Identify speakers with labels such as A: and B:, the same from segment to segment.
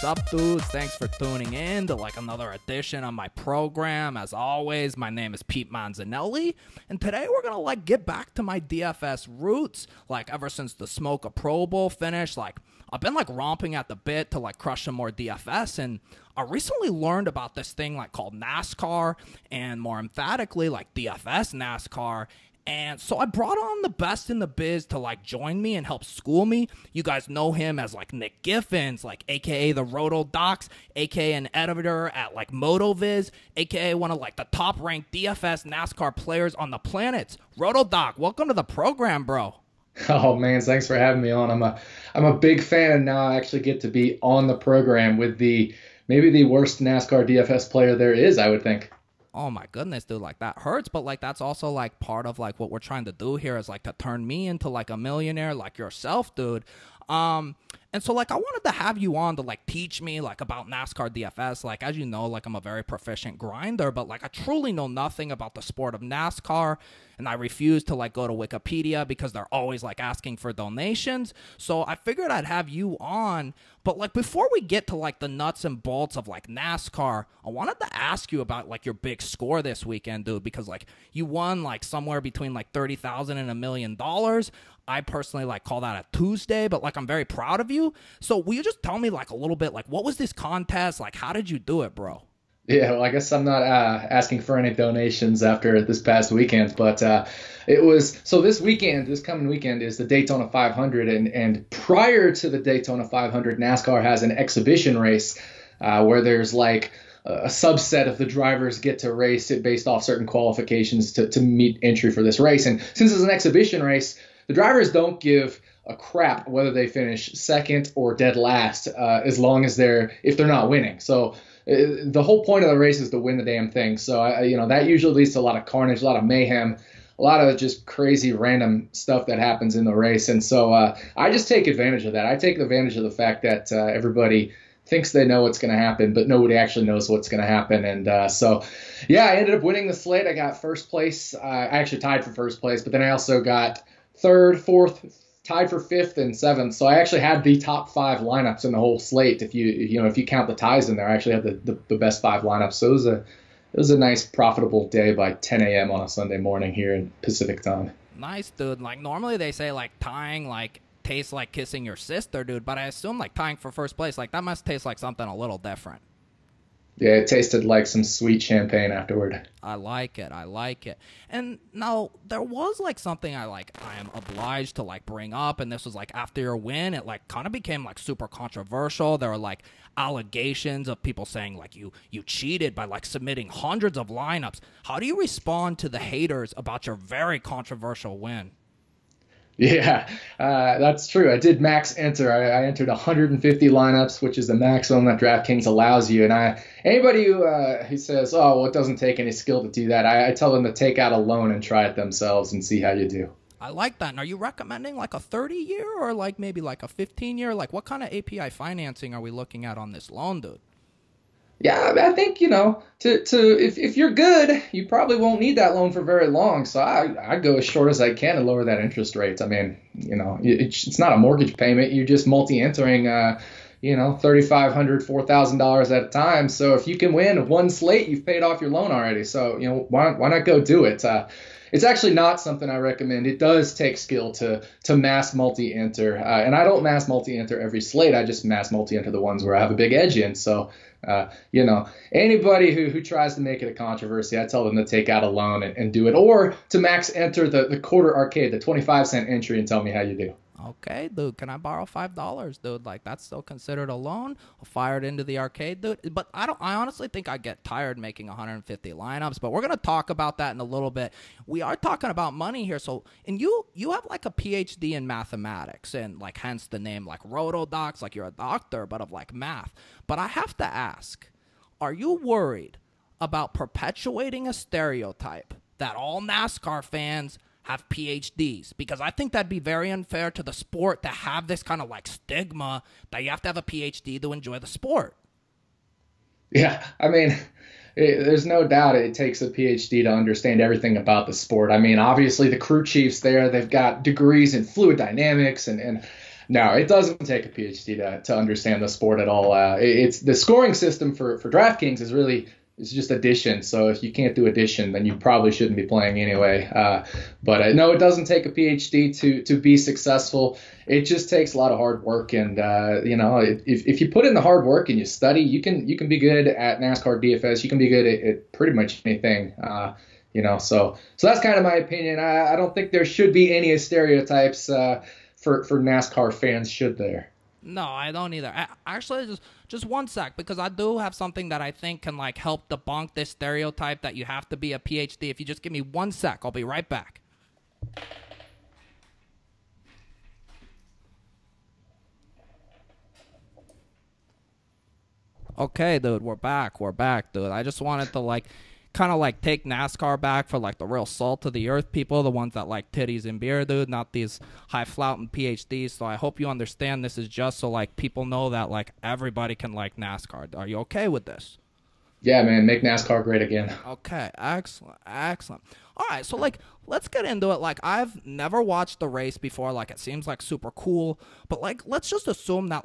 A: What's up, dudes? Thanks for tuning in to another edition of my program. As always, my name is Pete Manzinelli, and today we're gonna get back to my DFS roots. Ever since the Smoke Pro Bowl finish, I've been romping at the bit to crush some more DFS, and I recently learned about this thing called NASCAR, and more emphatically DFS NASCAR. And so I brought on the best in the biz to join me and help school me. You guys know him as Nick Giffens, aka the RotoDocs, aka an editor at Motoviz, aka one of the top ranked DFS NASCAR players on the planet. RotoDoc, welcome to the program, bro.
B: Oh man, thanks for having me on. I'm a big fan, and now I actually get to be on the program with maybe the worst NASCAR DFS player there is, I would think.
A: Oh my goodness, dude, that hurts, but that's also part of what we're trying to do here is to turn me into a millionaire like yourself, dude. And so I wanted to have you on to teach me about NASCAR DFS. As you know, I'm a very proficient grinder, but I truly know nothing about the sport of NASCAR, and I refuse to go to Wikipedia because they're always asking for donations. So I figured I'd have you on. But before we get to the nuts and bolts of NASCAR, I wanted to ask you about your big score this weekend, dude, because you won somewhere between 30,000 and $1 million. I personally call that a Tuesday, but I'm very proud of you. So will you just tell me a little bit what was this contest? How did you do it, bro?
B: Yeah, well, I guess I'm not asking for any donations after this past weekend, but it was, so this coming weekend is the Daytona 500, and prior to the Daytona 500, NASCAR has an exhibition race where there's a subset of the drivers get to race it based off certain qualifications to meet entry for this race. And since it's an exhibition race, the drivers don't give a crap whether they finish second or dead last, as long as if they're not winning. So the whole point of the race is to win the damn thing. So that usually leads to a lot of carnage, a lot of mayhem, a lot of just crazy random stuff that happens in the race. And so I just take advantage of that. I take advantage of the fact that everybody thinks they know what's going to happen, but nobody actually knows what's going to happen. And so, yeah, I ended up winning the slate. I got first place. I actually tied for first place, but then I also got third, fourth, tied for fifth and seventh. So I actually had the top five lineups in the whole slate. If you count the ties in there, I actually had the best five lineups. So it was a nice profitable day by 10 a.m. on a Sunday morning here in Pacific time.
A: Nice, dude. Normally they say tying tastes like kissing your sister, dude, but I assume tying for first place, that must taste like something a little different.
B: Yeah, it tasted like some sweet champagne afterward.
A: I like it. And now there was something I am obliged to bring up, and this was after your win, it kind of became super controversial. There were allegations of people saying you cheated by submitting hundreds of lineups. How do you respond to the haters about your very controversial win?
B: Yeah, that's true. I did max enter. I entered 150 lineups, which is the maximum that DraftKings allows you. And anybody who says, oh, well, it doesn't take any skill to do that, I tell them to take out a loan and try it themselves and see how you do.
A: I like that. And are you recommending a 30-year or maybe a 15-year? What kind of API financing are we looking at on this loan, dude?
B: Yeah, I think, if you're good, you probably won't need that loan for very long. So I go as short as I can and lower that interest rate. I mean, it's not a mortgage payment. You're just multi-entering, $3,500, $4,000 at a time. So if you can win one slate, you've paid off your loan already. So, why not go do it? It's actually not something I recommend. It does take skill to mass multi-enter. And I don't mass multi-enter every slate. I just mass multi-enter the ones where I have a big edge in. So, anybody who tries to make it a controversy, I tell them to take out a loan and do it, or to max enter the quarter arcade, the 25-cent entry, and tell me how you do.
A: Okay, dude, can I borrow $5, dude? That's still considered a loan. I'll fire it into the arcade, dude. But I honestly think I get tired making 150 lineups, but we're going to talk about that in a little bit. We are talking about money here. So, and you have a PhD in mathematics, and hence the name RotoDocs, you're a doctor, but of math. But I have to ask, are you worried about perpetuating a stereotype that all NASCAR fans have PhDs? Because I think that'd be very unfair to the sport to have this kind of stigma that you have to have a PhD to enjoy the sport.
B: Yeah, I mean, there's no doubt it takes a PhD to understand everything about the sport. I mean, obviously the crew chiefs there, they've got degrees in fluid dynamics and No, it doesn't take a PhD to understand the sport at all. It's the scoring system for DraftKings is really it's just addition. So if you can't do addition, then you probably shouldn't be playing anyway. But no, it doesn't take a PhD to be successful. It just takes a lot of hard work, and if you put in the hard work and you study, you can be good at NASCAR DFS. You can be good at pretty much anything. So that's kind of my opinion. I don't think there should be any stereotypes for NASCAR fans, should there?
A: No, I don't either. Actually, just one sec, because I do have something that I think can like help debunk this stereotype that you have to be a PhD. If you just give me 1 sec, I'll be right back. Okay, dude, we're back, dude. I just wanted to kind of take NASCAR back for the real salt of the earth people, the ones that like titties and beer, dude, not these high flouting PhDs. So I hope you understand this is just so people know that everybody can like NASCAR. Are you okay with this?
B: Yeah, man, make NASCAR great again.
A: Okay, excellent. All right, so let's get into it. I've never watched the race before. It seems super cool, but let's just assume that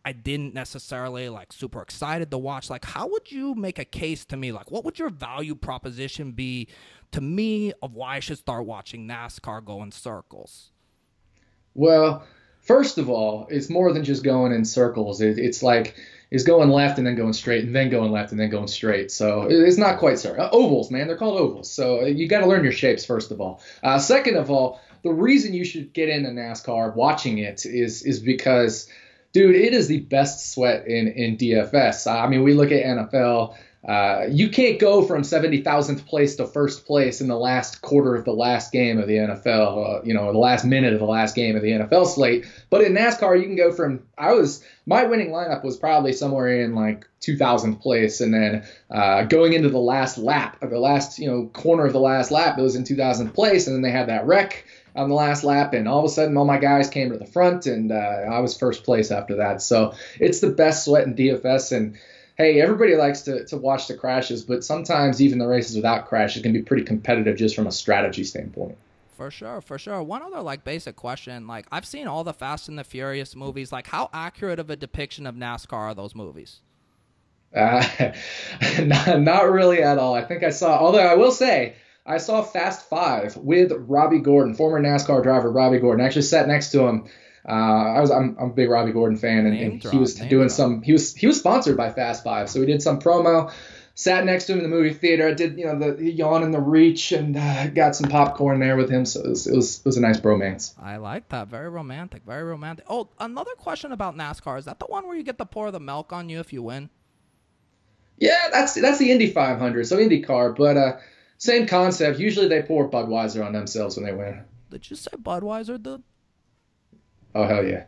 A: I didn't necessarily super excited to watch. How would you make a case to me? What would your value proposition be to me of why I should start watching NASCAR go in circles?
B: Well, first of all, it's more than just going in circles. It's going left and then going straight and then going left and then going straight. So it's not quite so. Ovals, man. They're called ovals. So you got to learn your shapes, first of all. Second of all, the reason you should get into NASCAR watching it is because, dude, it is the best sweat in DFS. I mean, we look at NFL. You can't go from 70,000th place to first place in the last quarter of the last game of the NFL, the last minute of the last game of the NFL slate. But in NASCAR, you can go from my winning lineup was probably somewhere in 2000th place, and then going into the last lap, or the last corner of the last lap, it was in 2000th place, and then they had that wreck on the last lap, and all of a sudden all my guys came to the front, and I was first place after that. So it's the best sweat in DFS, and hey, everybody likes to watch the crashes, but sometimes even the races without crashes can be pretty competitive just from a strategy standpoint.
A: For sure. One other basic question, I've seen all the Fast and the Furious movies. How accurate of a depiction of NASCAR are those movies?
B: Not really at all. I think although I will say, I saw Fast 5 with Robbie Gordon, former NASCAR driver Robbie Gordon. I actually sat next to him. I'm a big Robbie Gordon fan, and he was doing he was sponsored by Fast 5, so we did some promo. Sat next to him in the movie theater. I did the yawn and the reach, and got some popcorn there with him. So it was a nice bromance.
A: I like that. Very romantic. Oh, another question about NASCAR. Is that the one where you get to pour the milk on you if you win?
B: Yeah, that's the Indy 500, so IndyCar, but same concept. Usually they pour Budweiser on themselves when they win.
A: Did you say Budweiser, dude?
B: Oh, hell yeah.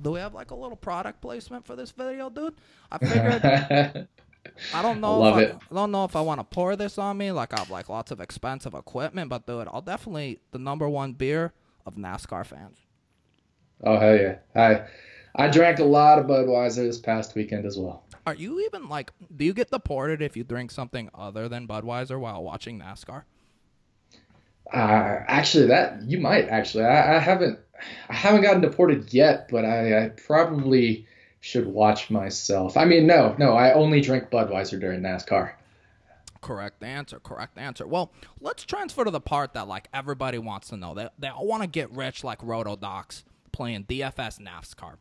A: Do we have a little product placement for this video, dude? I figured I don't know if I want to pour this on me. I have lots of expensive equipment, but dude, I'll definitely the #1 beer of NASCAR fans.
B: Oh, hell yeah. I drank a lot of Budweiser this past weekend as well.
A: Are you even do you get deported if you drink something other than Budweiser while watching NASCAR?
B: Actually, that you might actually. I haven't gotten deported yet, but I probably should watch myself. I mean, no, I only drink Budweiser during NASCAR.
A: Correct answer. Well, let's transfer to the part that everybody wants to know. They all want to get rich like RotoDocs playing DFS NASCAR.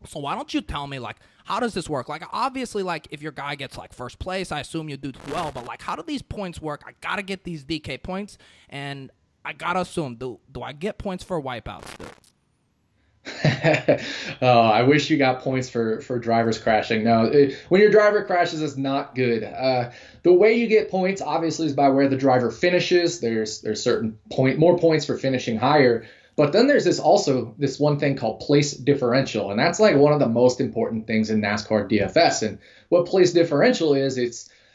A: So why don't you tell me how does this work? Obviously if your guy gets first place, I assume you do well, but how do these points work? I got to get these DK points, and I got to assume do I get points for wipeouts, dude?
B: Oh, I wish you got points for drivers crashing. No, when your driver crashes, it's not good. The way you get points, obviously, is by where the driver finishes. There's certain more points for finishing higher. But then there's this one thing called place differential, and that's one of the most important things in NASCAR DFS. And what place differential is,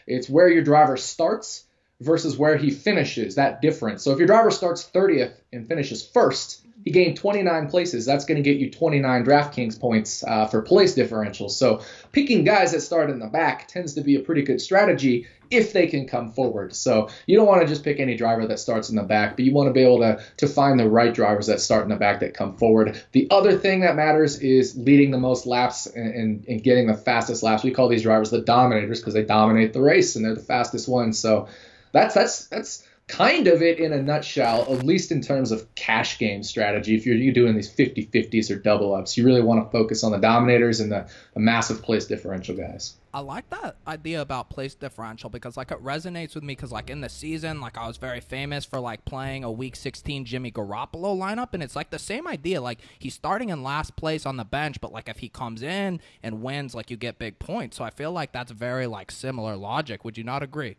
B: it's where your driver starts versus where he finishes, that difference. So if your driver starts 30th and finishes first, he gained 29 places. That's going to get you 29 DraftKings points for place differential. So picking guys that start in the back tends to be a pretty good strategy if they can come forward. So you don't want to just pick any driver that starts in the back, but you want to be able to find the right drivers that start in the back that come forward. The other thing that matters is leading the most laps and getting the fastest laps. We call these drivers the dominators because they dominate the race and they're the fastest ones. So that's kind of it in a nutshell, at least in terms of cash game strategy. If you're doing these 50-50s or double ups, you really want to focus on the dominators and the massive place differential guys.
A: I like that idea about place differential because like it resonates with me because like in the season, like I was very famous for like playing a week 16 Jimmy Garoppolo lineup, and it's like the same idea. Like he's starting in last place on the bench, but like if he comes in and wins, like you get big points. So I feel like that's very like similar logic. Would you not agree?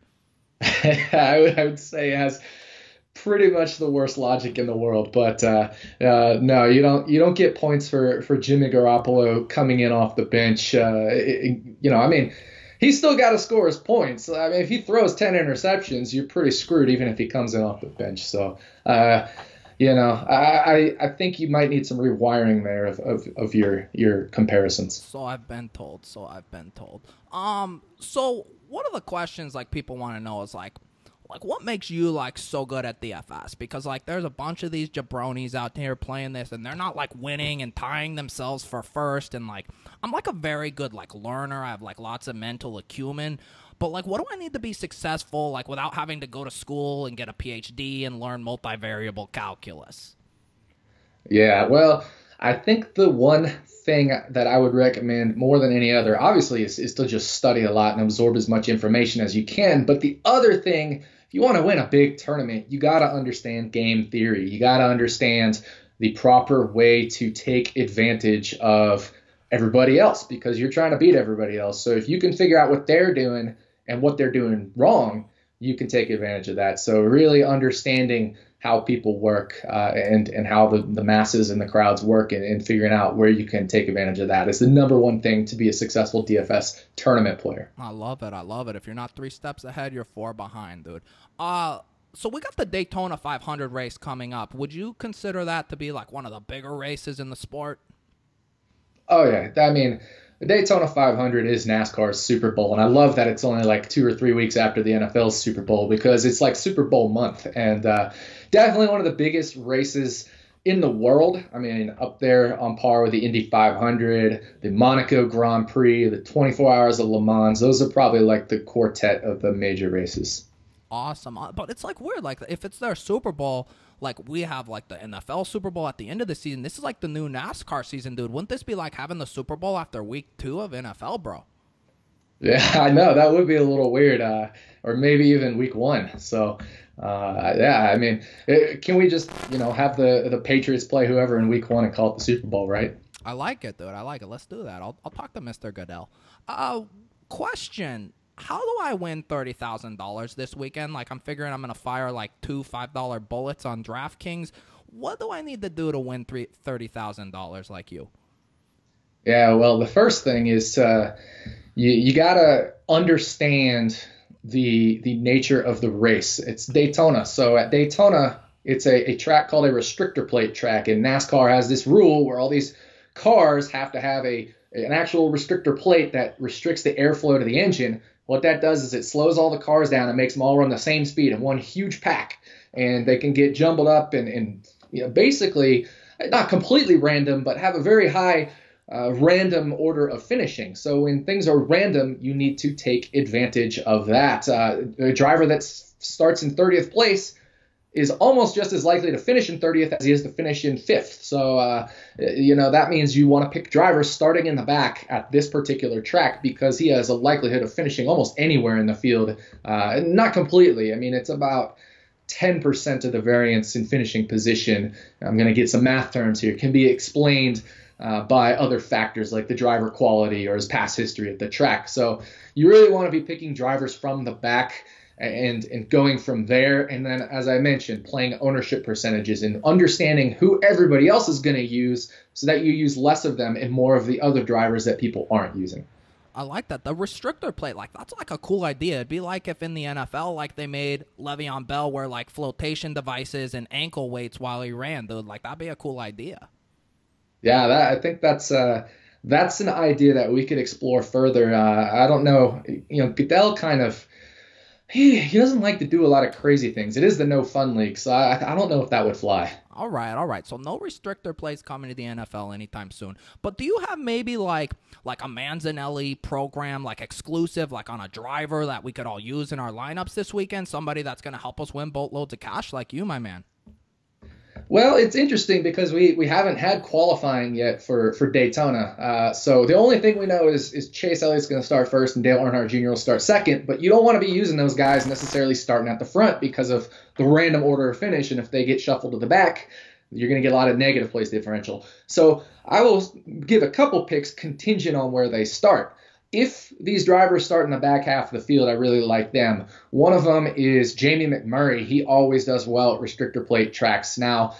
B: I would say it has pretty much the worst logic in the world, but no, you don't get points for Jimmy Garoppolo coming in off the bench. I mean, he's still got to score his points. I mean, if he throws 10 interceptions, you're pretty screwed even if he comes in off the bench. So, I think you might need some rewiring there of your comparisons.
A: So I've been told. So one of the questions like people want to know is like what makes you like so good at DFS? Because like there's a bunch of these jabronis out there playing this and they're not like winning and tying themselves for first, and like I'm like a very good like learner. I have like lots of mental acumen, but like what do I need to be successful like without having to go to school and get a PhD and learn multivariable calculus?
B: Yeah, well, I think the one thing that I would recommend more than any other, obviously, is to just study a lot and absorb as much information as you can. But the other thing, if you want to win a big tournament, you got to understand game theory. You got to understand the proper way to take advantage of everybody else because you're trying to beat everybody else. So if you can figure out what they're doing and what they're doing wrong, you can take advantage of that. So really understanding how people work and how the masses and the crowds work and figuring out where you can take advantage of that is the number one thing to be a successful DFS tournament player.
A: I love it. If you're not 3 steps ahead, you're 4 behind, dude. So we got the Daytona 500 race coming up. Would you consider that to be like one of the bigger races in the sport?
B: Oh, yeah. I mean, the Daytona 500 is NASCAR's Super Bowl, and I love that it's only like 2 or 3 weeks after the NFL's Super Bowl because it's like Super Bowl month, and definitely one of the biggest races in the world. I mean, up there on par with the Indy 500, the Monaco Grand Prix, the 24 Hours of Le Mans. Those are probably like the quartet of the major races.
A: Awesome. But it's like weird. Like if it's their Super Bowl, like we have like the NFL Super Bowl at the end of the season. This is like the new NASCAR season, dude. Wouldn't this be like having the Super Bowl after week 2 of NFL, bro?
B: Yeah, I know. That would be a little weird. Or maybe even week 1. So, yeah, I mean, can we just, have the Patriots play whoever in week 1 and call it the Super Bowl, right?
A: I like it, dude. I like it. Let's do that. I'll talk to Mr. Goodell. Question. How do I win $30,000 this weekend? Like, I'm figuring I'm going to fire like 2 $5 bullets on DraftKings. What do I need to do to win $30,000 like you?
B: Yeah, well, the first thing is you got to understand the nature of the race. It's Daytona. So at Daytona, it's a track called a restrictor plate track. And NASCAR has this rule where all these cars have to have an actual restrictor plate that restricts the airflow to the engine. What that does is it slows all the cars down and makes them all run the same speed in one huge pack. And they can get jumbled up and basically not completely random, but have a very high random order of finishing. So when things are random, you need to take advantage of that. A driver that starts in 30th place is almost just as likely to finish in 30th as he is to finish in 5th. So, that means you want to pick drivers starting in the back at this particular track because he has a likelihood of finishing almost anywhere in the field. Not completely. I mean, it's about 10% of the variance in finishing position. I'm going to get some math terms here. Can be explained by other factors like the driver quality or his past history at the track. So you really want to be picking drivers from the back and going from there. And then, as I mentioned, playing ownership percentages and understanding who everybody else is going to use so that you use less of them and more of the other drivers that people aren't using.
A: I like that. The restrictor plate, like that's like a cool idea. It'd be like if in the NFL, like they made Le'Veon Bell wear like flotation devices and ankle weights while he ran, dude. Like that'd be a cool idea.
B: Yeah, I think that's an idea that we could explore further. I don't know, Goodell kind of he doesn't like to do a lot of crazy things. It is the no fun league, so I don't know if that would fly.
A: All right, all right. So no restrictor plays coming to the NFL anytime soon. But do you have maybe like a Manzinelli program, like exclusive, like on a driver that we could all use in our lineups this weekend? Somebody that's going to help us win boatloads of cash like you, my man.
B: Well, it's interesting because we haven't had qualifying yet for Daytona. So the only thing we know is Chase Elliott's going to start first and Dale Earnhardt Jr. will start second. But you don't want to be using those guys necessarily starting at the front because of the random order of finish. And if they get shuffled to the back, you're going to get a lot of negative place differential. So I will give a couple picks contingent on where they start. If these drivers start in the back half of the field, I really like them. One of them is Jamie Mcmurray. He always does well at restrictor plate tracks. Now,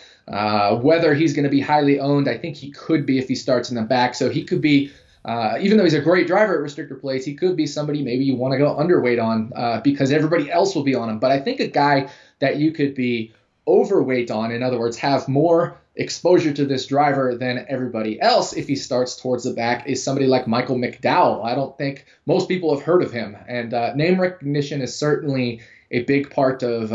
B: whether he's going to be highly owned, I think he could be if he starts in the back. So he could be, even though he's a great driver at restrictor plates, he could be somebody maybe you want to go underweight on because everybody else will be on him. But I think a guy that you could be overweight on, in other words, have more exposure to this driver than everybody else if he starts towards the back, is somebody like Michael Mcdowell. I don't think most people have heard of him, and name recognition is certainly a big part of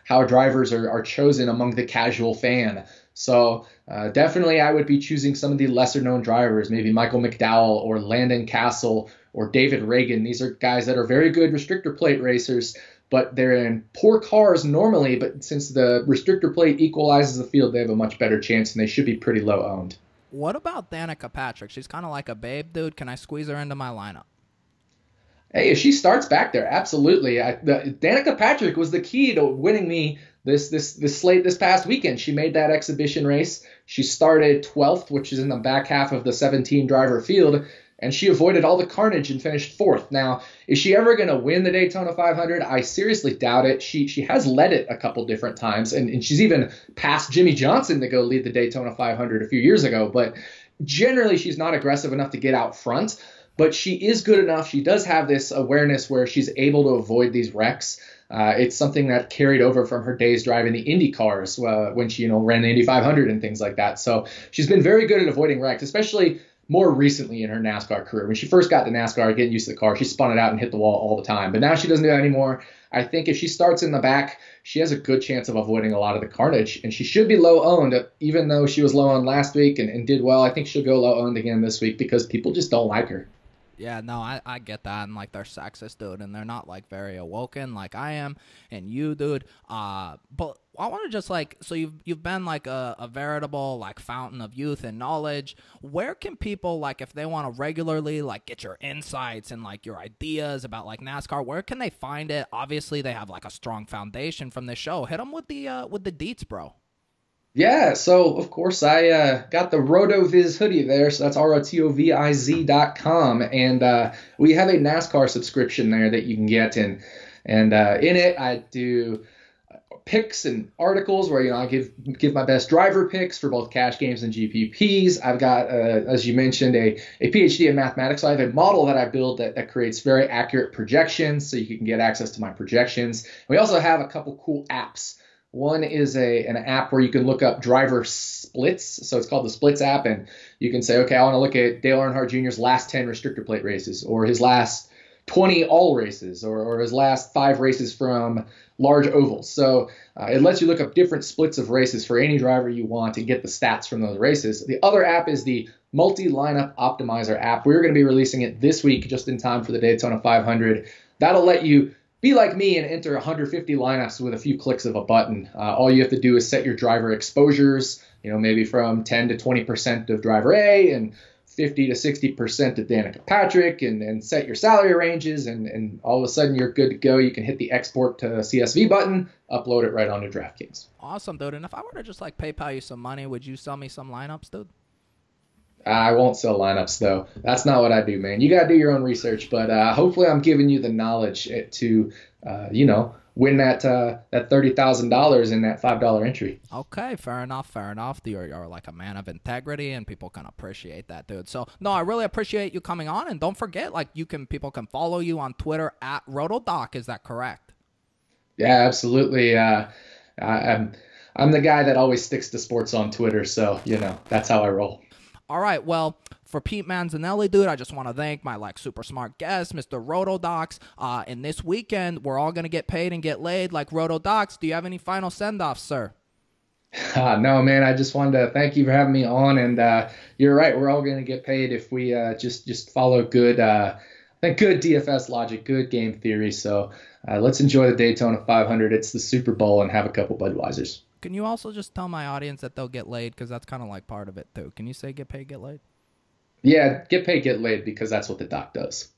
B: how drivers are chosen among the casual fan. So definitely I would be choosing some of the lesser known drivers, maybe Michael McDowell or Landon Castle or David Reagan. These are guys that are very good restrictor plate racers, but they're in poor cars normally, but since the restrictor plate equalizes the field, they have a much better chance, and they should be pretty low owned.
A: What about Danica Patrick? She's kind of like a babe, dude. Can I squeeze her into my lineup?
B: Hey, if she starts back there, absolutely. Danica Patrick was the key to winning me this slate this past weekend. She made that exhibition race. She started 12th, which is in the back half of the 17-driver field, and she avoided all the carnage and finished 4th. Now, is she ever going to win the Daytona 500? I seriously doubt it. She has led it a couple different times, and she's even passed Jimmy Johnson to go lead the Daytona 500 a few years ago. But generally, she's not aggressive enough to get out front. But she is good enough. She does have this awareness where she's able to avoid these wrecks. It's something that carried over from her days driving the Indy cars when she ran the Indy 500 and things like that. So she's been very good at avoiding wrecks, especially more recently in her NASCAR career. When she first got to NASCAR, getting used to the car, she spun it out and hit the wall all the time. But now she doesn't do that anymore. I think if she starts in the back, she has a good chance of avoiding a lot of the carnage. And she should be low owned, even though she was low owned last week and did well. I think she'll go low owned again this week because people just don't like her.
A: Yeah, no, I get that, and like they're sexist, dude, and they're not like very awoken like I am and you, dude. But I want to just so you've been like a veritable like fountain of youth and knowledge. Where can people if they want to regularly get your insights and your ideas about NASCAR? Where can they find it? Obviously, they have a strong foundation from this show. Hit them with the deets, bro.
B: Yeah, so of course I got the Rotoviz hoodie there, so that's ROTOVIZ.com, and we have a NASCAR subscription there that you can get, and in it I do picks and articles where I give my best driver picks for both cash games and GPPs. I've got, as you mentioned, a PhD in mathematics, so I have a model that I build that creates very accurate projections, so you can get access to my projections. We also have a couple cool apps. One is an app where you can look up driver splits. So it's called the Splits app. And you can say, okay, I want to look at Dale Earnhardt Jr.'s last 10 restrictor plate races, or his last 20 all races, or his last 5 races from large ovals. So it lets you look up different splits of races for any driver you want and get the stats from those races. The other app is the Multi-Lineup Optimizer app. We're going to be releasing it this week just in time for the Daytona 500. That'll let you be like me and enter 150 lineups with a few clicks of a button. All you have to do is set your driver exposures, maybe from 10 to 20% of driver A and 50 to 60% of Danica Patrick, and set your salary ranges, and all of a sudden you're good to go. You can hit the export to CSV button, upload it right onto DraftKings.
A: Awesome, dude. And if I were to just PayPal you some money, would you sell me some lineups, dude?
B: I won't sell lineups, though. That's not what I do, man. You got to do your own research, but hopefully I'm giving you the knowledge to, win that $30,000 in that $5 entry.
A: Okay, fair enough, fair enough. You're like a man of integrity, and people can appreciate that, dude. So, no, I really appreciate you coming on, and don't forget, people can follow you on Twitter at RotoDoc. Is that correct?
B: Yeah, absolutely. I'm the guy that always sticks to sports on Twitter, so, that's how I roll.
A: All right, well, for Pete Manzinelli, dude, I just want to thank my like super smart guest, Mr. RotoDocs. And this weekend, we're all going to get paid and get laid like RotoDocs. Do you have any final send-offs, sir?
B: No, man, I just wanted to thank you for having me on. And you're right, we're all going to get paid if we just follow good, good DFS logic, good game theory. So let's enjoy the Daytona 500. It's the Super Bowl, and have a couple Budweisers.
A: Can you also just tell my audience that they'll get laid? Because that's kind of like part of it, too. Can you say get paid, get laid?
B: Yeah, get paid, get laid, because that's what the doc does.